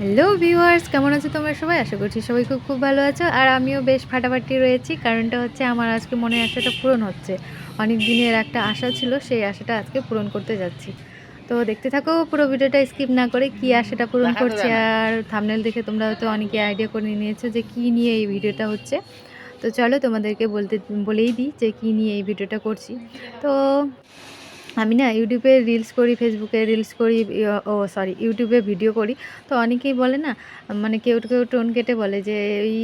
Hello viewers, কেমন আছো তোমরা সবাই? আশা করছি সবাই খুব খুব ভালো আছো। আর আমিও বেশ ফাটাফাটি রয়েছি। কারণটা হচ্ছে আমার আজকে মনের আশাটা পূরণ হচ্ছে। অনেক দিনের একটা আশা ছিল, সেই আশাটা আজকে পূরণ করতে যাচ্ছি। তো দেখতে থাকো পুরো ভিডিওটা স্কিপ না করে, কী আশাটা পূরণ করছি। আর থাম্বনেল দেখে তোমরা হয়তো অনেকে আইডিয়া করে নিয়েছো যে কী নিয়ে এই ভিডিওটা হচ্ছে। তো চলো তোমাদেরকে বলেই দিই যে কী নিয়ে এই ভিডিওটা করছি। তো আমি না ইউটিউবে রিলস করি, ফেসবুকে রিলস করি, ইউটিউবে ভিডিও করি। তো অনেকেই বলে না, মানে কেউ কেউ টোন কেটে বলে যে এই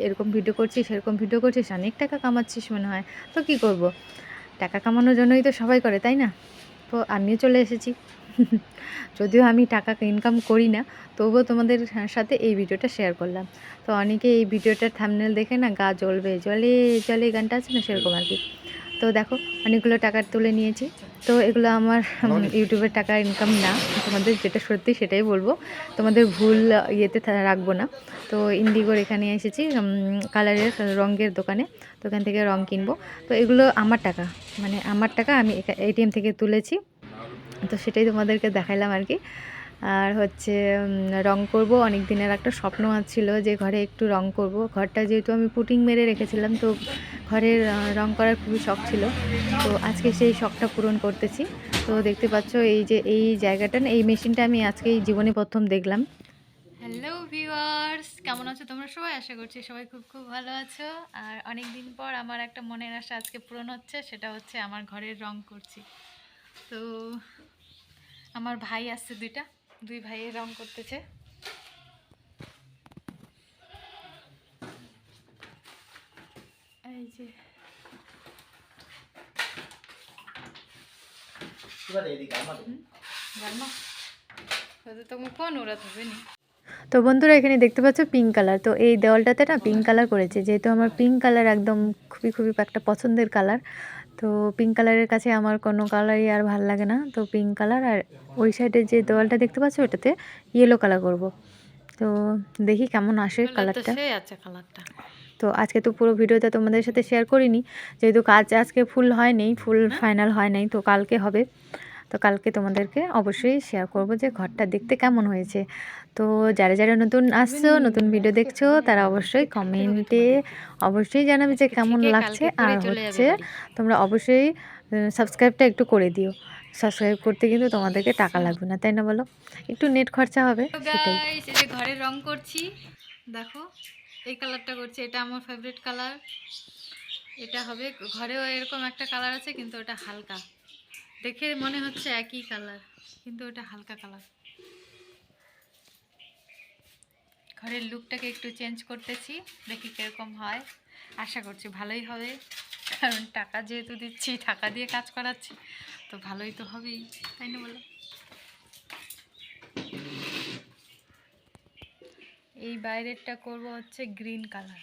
এরকম ভিডিও করছিস, সেরকম ভিডিও করছিস, অনেক টাকা কামাচ্ছিস মনে হয়। তো কি করব, টাকা কামানোর জন্যই তো সবাই করে, তাই না? তো আমিও চলে এসেছি। যদিও আমি টাকা ইনকাম করি না, তবুও তোমাদের সাথে এই ভিডিওটা শেয়ার করলাম। তো অনেকে এই ভিডিওটার থাম্বনেল দেখে না গা জ্বলবে, জলে জলে গানটা আছে না, সেরকম আর কি। তো দেখো, অনেকগুলো টাকা তুলে নিয়েছি। তো এগুলো আমার ইউটিউবের টাকা ইনকাম না। তোমাদের যেটা সত্যি সেটাই বলবো, তোমাদের ভুল ইয়েতে রাখবো না। তো ইন্ডিগোর এখানে এসেছি কালারের রঙের দোকানে। তো এখান থেকে রঙ কিনবো। তো এগুলো আমার টাকা, মানে আমার টাকা আমি এটিএম থেকে তুলেছি। তো সেটাই তোমাদেরকে দেখাইলাম আর কি। আর হচ্ছে রং করব, অনেক দিনের একটা স্বপ্ন ছিল যে ঘরে একটু রং করব। ঘরটা যেহেতু আমি পুটিং মেরে রেখেছিলাম, তো ঘরের রং করার খুবই শখ ছিল। তো আজকে সেই শখটা পূরণ করতেছি। তো দেখতে পাচ্ছ এই যে এই জায়গাটা না, এই মেশিনটা আমি আজকে এই জীবনে প্রথম দেখলাম। হ্যালো ভিউয়ার্স, কেমন আছো তোমরা সবাই? আশা করছি সবাই খুব খুব ভালো আছো। আর অনেক দিন পর আমার একটা মনের আশা আজকে পূরণ হচ্ছে, সেটা হচ্ছে আমার ঘরের রং করছি। তো আমার ভাই আসছে দুই ভাইয়ের রং করতেছে। এই যে তো বন্ধুরা, এখানে দেখতে পাচ্ছ পিঙ্ক কালার। তো এই দেওয়ালটাতে না পিঙ্ক কালার করেছে, যেহেতু আমার পিঙ্ক কালার একদম খুবই খুবই একটা পছন্দের কালার। তো পিঙ্ক কালারের কাছে আমার কোনো কালারই আর ভাল লাগে না। তো পিঙ্ক কালার, আর ওই সাইডে যে দেওয়ালটা দেখতে পাচ্ছ ওটাতে ইয়েলো কালার করব। তো দেখি কেমন আসে কালারটা। তো আজকে তো পুরো ভিডিওটা তোমাদের সাথে শেয়ার করিনি, যেহেতু কাজ আজকে ফুল ফাইনাল হয় নাই। তো কালকে হবে। তো কালকে তোমাদেরকে অবশ্যই শেয়ার করব যে ঘরটা দেখতে কেমন হয়েছে। তো যারা যারা নতুন আসছো, নতুন ভিডিও দেখছো, তারা অবশ্যই কমেন্টে অবশ্যই জানাবে যে কেমন লাগছে। আর হচ্ছে তোমরা অবশ্যই সাবস্ক্রাইবটা একটু করে দিও। সাবস্ক্রাইব করতে কিন্তু তোমাদেরকে টাকা লাগবে না, তাই না বলো? একটু নেট খরচা হবে, সেটাই। এই যে ঘরে রং করছি, দেখো এই কালারটা করছি, এটা আমার ফেভারিট কালার। এটা হবে ঘরেও এরকম একটা কালার আছে, কিন্তু ওটা হালকা, দেখে মনে হচ্ছে একই কালার, কিন্তু ওটা হালকা কালার। ঘরের লুকটাকে একটু চেঞ্জ করতেছি, দেখি কিরকম হয়। আশা করছি ভালোই হবে, কারণ টাকা যেহেতু দিচ্ছি, টাকা দিয়ে কাজ করাচ্ছি, তো ভালোই তো হবেই, তাই না বলো? এই বাইরেরটা করব হচ্ছে গ্রিন কালার।